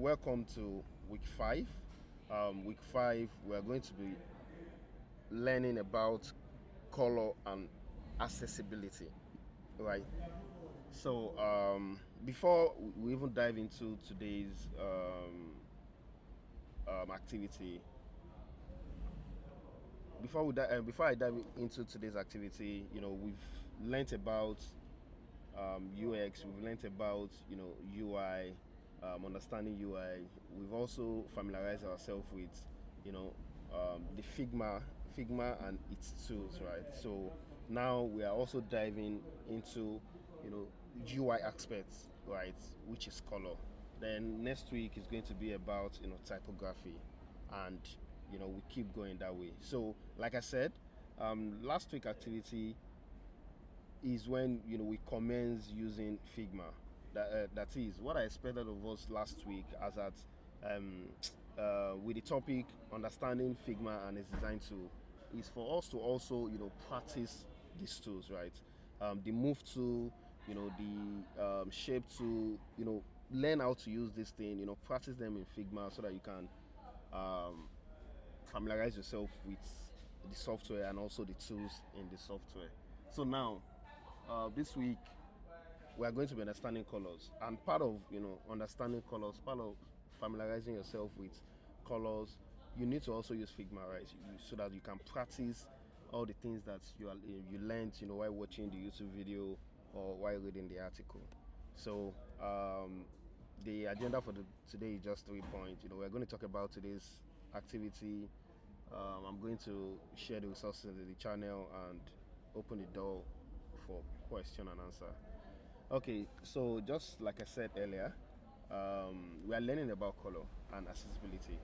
welcome to week 5. Week 5, we are going to be learning about color and accessibility, right? So, before we even dive into today's activity, before I dive into today's activity, we've learnt about UX, we've learnt about UI, understanding UI. We've also familiarized ourselves with the Figma and its tools, right? So now we are also diving into UI aspects, right, which is color. Then next week is going to be about typography, and we keep going that way. So like I said, last week activity is when we commence using Figma. That is what I expected of us last week, as at um, with the topic understanding Figma and its design tool, is for us to also practice these tools, right? The move tool, the shape tool, learn how to use this thing, practice them in Figma so that you can um, familiarize yourself with the software and also the tools in the software. So now, this week we are going to be understanding colors, and part of understanding colors, part of familiarizing yourself with colors, you need to also use Figma, right? So that you can practice all the things that you learned, while watching the YouTube video or while reading the article. So the agenda for today is just 3 points. We're going to talk about today's activity. I'm going to share the resources in the channel and open the door for question and answer. Okay, so just like I said earlier, we are learning about color and accessibility,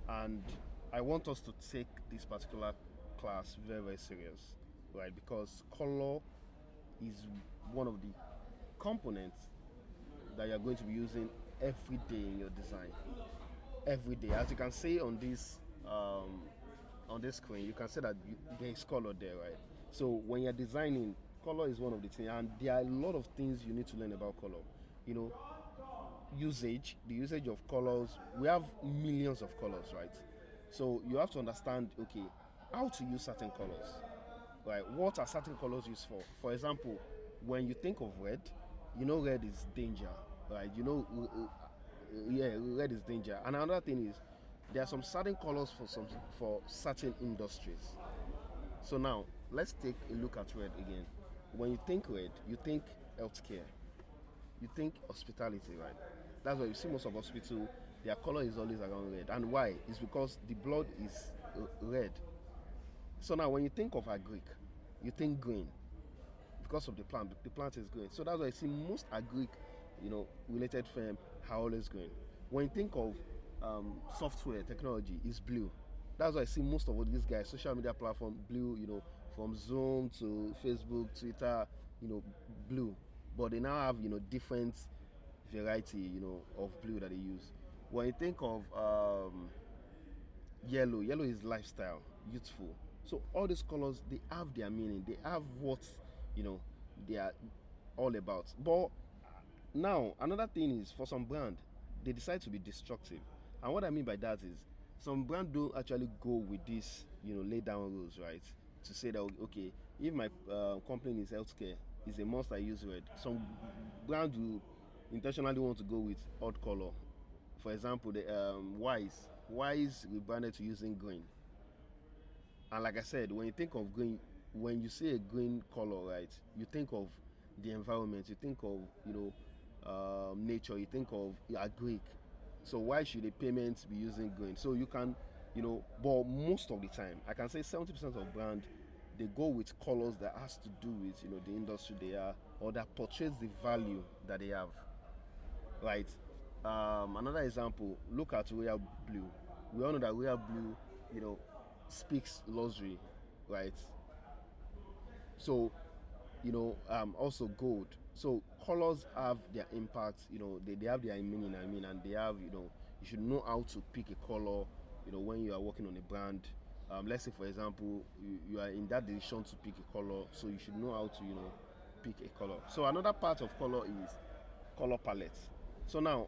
and I want us to take this particular class very, very serious, right? Because color is one of the components that you're going to be using every day in your design. Every day, as you can see on this screen, you can see that there is color there, right? So when you're designing, color is one of the things, and there are a lot of things you need to learn about color. You know, the usage of colors. We have millions of colors, right? So you have to understand, okay, how to use certain colors, right? What are certain colors used for? For example, when you think of red, red is danger, right? Yeah, red is danger. And another thing is, there are some certain colors for certain industries. So now let's take a look at red again. When you think red, you think healthcare, you think hospitality, right? That's why you see most of hospital, their color is always around red. And why? It's because the blood is red. So now when you think of agric, you think green because of the plant. The plant is green. So that's why I see most agric, related firm are always green. When you think of software technology, is blue. That's why I see most of all these guys, social media platform, blue. From Zoom to Facebook, Twitter, blue. But they now have different variety, of blue that they use. When you think of yellow is lifestyle, youthful. So all these colors, they have their meaning, they have what they are all about. But now another thing is, for some brand, they decide to be destructive. And what I mean by that is, some brand don't actually go with this lay down rules, right? To say that, okay, if my company is healthcare, it's a must I use red. Some brand will intentionally want to go with odd color. For example, the Wise rebranded to using green. And like I said, when you think of green, when you see a green color, right, you think of the environment, you think of nature, you think of agric. So why should a payment be using green? So you can, but most of the time, I can say 70% of brand, they go with colors that has to do with the industry they are, or that portrays the value that they have, right? Another example, look at royal blue. We all know that royal blue, you know, speaks luxury, right? So, also gold. So colors have their impact, they have their meaning, and they have, you should know how to pick a color, when you are working on a brand. Let's say, for example, you are in that decision to pick a color, so you should know how to, pick a color. So another part of color is color palette. So now,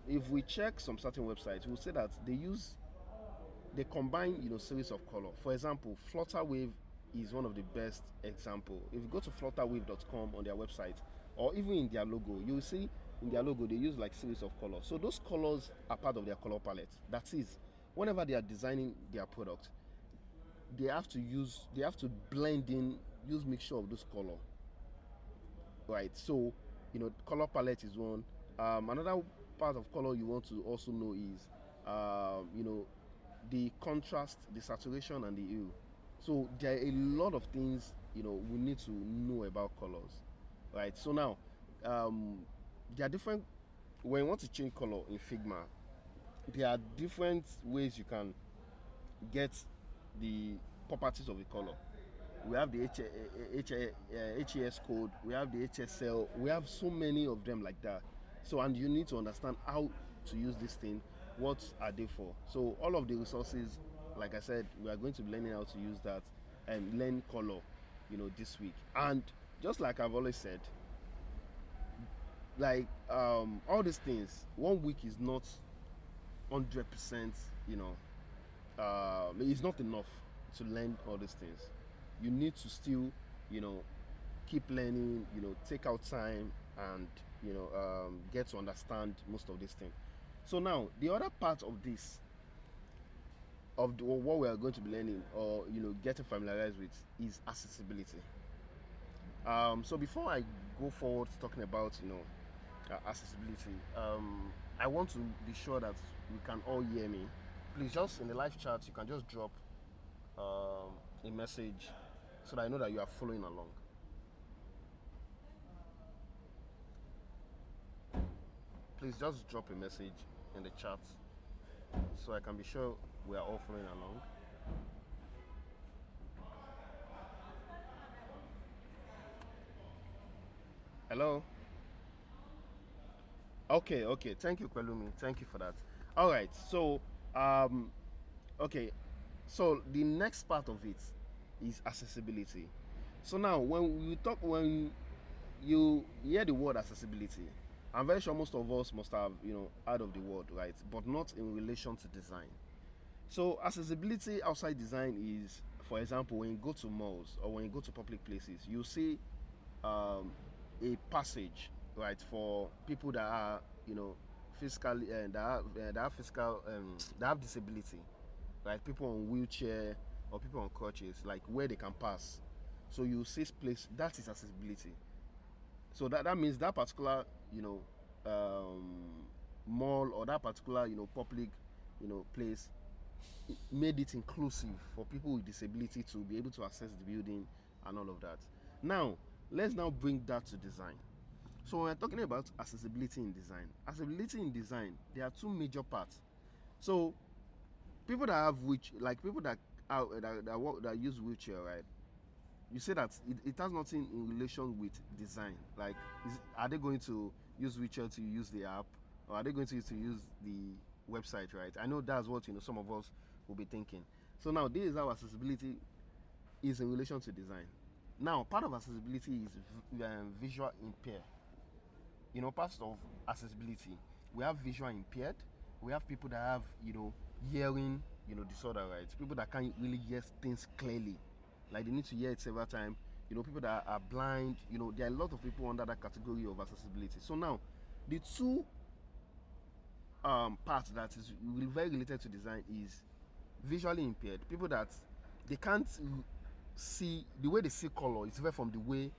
if we check some certain websites, we'll say that they combine, series of color. For example, Flutterwave is one of the best example. If you go to flutterwave.com on their website, or even in their logo, you'll see in their logo they use like series of colors. So those colors are part of their color palette. That is, whenever they are designing their product, they have to blend in, use mixture of those color, right? So, color palette is one. Another part of color you want to also know is, the contrast, the saturation, and the hue. So there are a lot of things we need to know about colors, right? So now, um, there are different. When you want to change color in Figma, there are different ways you can get the properties of the color. We have the HES code, we have the HSL, we have so many of them like that. So, and you need to understand how to use this thing, what are they for. So all of the resources, like I said, we are going to be learning how to use that and learn color, this week. And just like I've always said, like, all these things, 1 week is not 100%, it's not enough to learn all these things. You need to still, keep learning, take out time and, get to understand most of these things. So now, the other part of this, what we are going to be learning or, getting familiarized with is accessibility. So before I go forward talking about, accessibility, I want to be sure that we can all hear me. Please, just in the live chat, you can just drop a message so that I know that you are following along. Please just drop a message in the chat so I can be sure we are all following along. Hello? Okay. Thank you, Kwelumi. Thank you for that. All right. So, okay. So the next part of it is accessibility. So now, when you hear the word accessibility, I'm very sure most of us must have, heard of the word, right? But not in relation to design. So accessibility outside design is, for example, when you go to malls or when you go to public places, you see um, a passage, right, for people that are, physically that have physical that have disability, right? People on wheelchair or people on crutches, like where they can pass. So you see place that is accessibility. So that means that particular, mall or that particular, public, place made it inclusive for people with disability to be able to access the building and all of that. Now, let's now bring that to design. So when we're talking about accessibility in design, there are two major parts. So people that have people that that use wheelchair, right? You say that it has nothing in relation with design. Like, are they going to use wheelchair to use the app, or are they going to use the website, right? I know that's what some of us will be thinking. So now this is how accessibility is in relation to design. Now, part of accessibility is visual impaired. Part of accessibility, we have visual impaired, we have people that have hearing disorder, right? People that can't really hear things clearly, like they need to hear it several times. People that are blind. There are a lot of people under that category of accessibility. So now, the two parts that is very related to design is visually impaired. People that they can't see, the way they see color is very from the way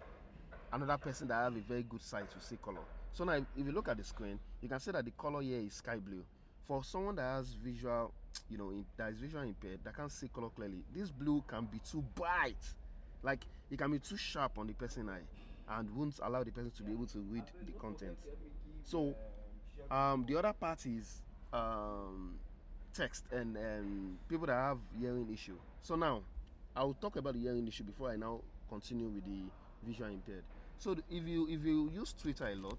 another person that have a very good sight to see color. So now, if you look at the screen, you can see that the color here is sky blue. For someone that has visual, that is visual impaired, that can't see color clearly, this blue can be too bright. Like, it can be too sharp on the person's eye and won't allow the person to be able to read the content. So, the other part is text and people that have hearing issue. So now, I'll talk about the hearing issue before I now continue with the visual impaired. So if you use Twitter a lot,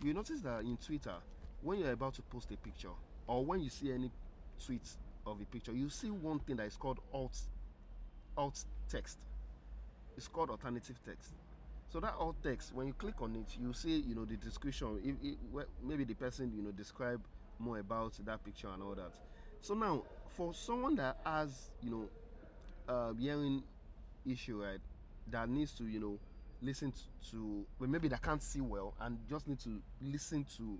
you notice that in Twitter, when you're about to post a picture or when you see any tweet of a picture, you see one thing that is called alt text. It's called alternative text. So that alt text, when you click on it, you see, the description. Maybe the person, describe more about that picture and all that. So now, for someone that has, hearing issue, right, that needs to, listen well, maybe they can't see well and just need to listen to,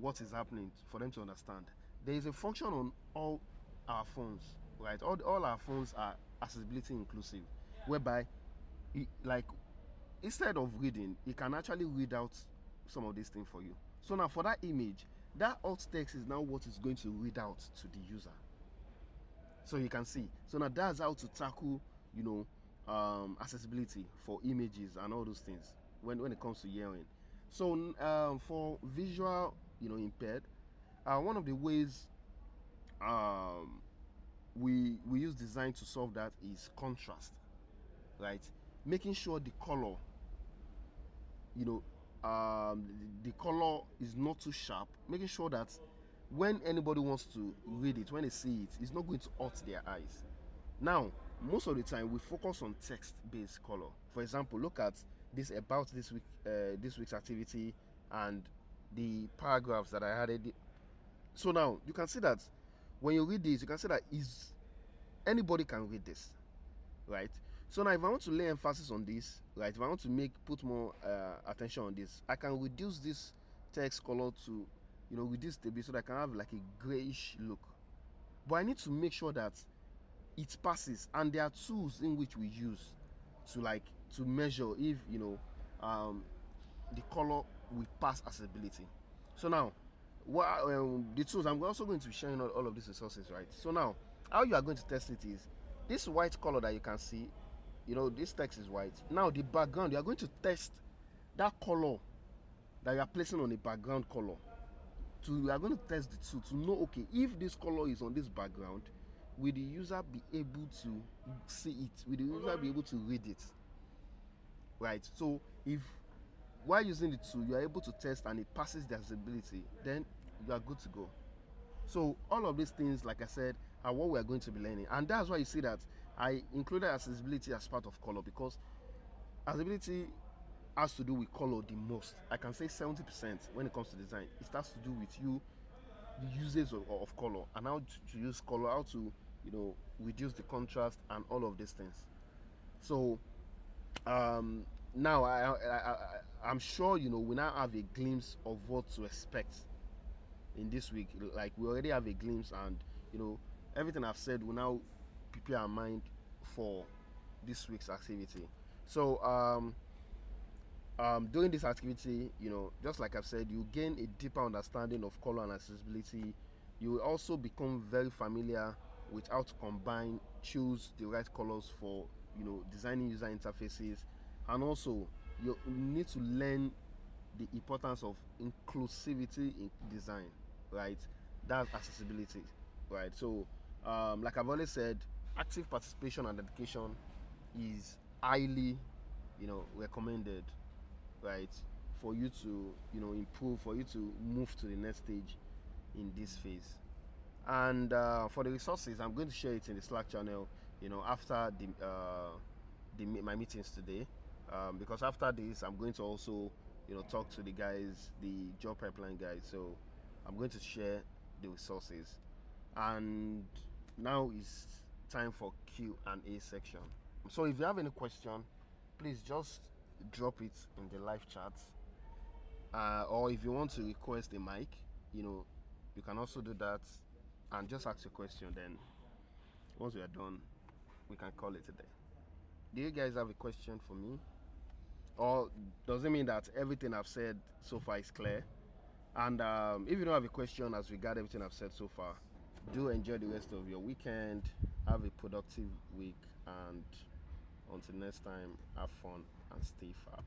what is happening for them to understand. There is a function on all our phones, right? All our phones are accessibility inclusive, whereby, like, instead of reading, it can actually read out some of these things for you. So now for that image, that alt text is now what is going to read out to the user. So you can see. So now that's how to tackle, accessibility for images and all those things when it comes to hearing. So for visual, impaired, one of the ways um, we use design to solve that is contrast, right? Making sure the color, you know the color is not too sharp, making sure that when anybody wants to read it, when they see it, it's not going to hurt their eyes. Now, most of the time we focus on text based color. For example, look at this week's activity and the paragraphs that I added. So now you can see that when you read this, you can see that is anybody can read this, right? So now if I want to lay emphasis on this, right, if I want to put more attention on this, I can reduce this text color to, reduce the bit so that I can have like a grayish look. But I need to make sure that it passes, and there are tools in which we use to measure if the color will pass accessibility. So now, what the tools, I'm also going to be sharing all of these resources, right? So now, how you are going to test it is this white color that you can see. This text is white. Now the background, you are going to test that color that you are placing on the background color. You are going to test the two to know, okay, if this color is on this background, will the user be able to see it? Will the user be able to read it? Right. So if while using the tool you are able to test and it passes the accessibility, then you are good to go. So all of these things, like I said, are what we are going to be learning, and that's why you see that I included accessibility as part of color, because accessibility has to do with color the most. I can say 70% when it comes to design. It has to do with the uses of color, and how to use color, how to reduce the contrast and all of these things. So now I'm sure we now have a glimpse of what to expect in this week. Like, we already have a glimpse, and everything I've said will now prepare our mind for this week's activity. So during this activity, just like I've said, you gain a deeper understanding of color and accessibility. You will also become very familiar with how to choose the right colors for designing user interfaces, and also you need to learn the importance of inclusivity in design, right? That's accessibility, right? So like I've always said, active participation and dedication is highly recommended, right, for you to improve, for you to move to the next stage in this phase. And for the resources, I'm going to share it in the Slack channel after my meetings today, because after this I'm going to also talk to the guys, the job pipeline guys. So I'm going to share the resources, and now it's time for Q&A section. So if you have any question, please just drop it in the live chat, or if you want to request a mic, you can also do that, and just ask your question. Then once we are done, we can call it a day. Do you guys have a question for me, or does it mean that everything I've said so far is clear? And if you don't have a question as regard everything I've said so far, do enjoy the rest of your weekend. Have a productive week, and until next time, have fun and stay fab.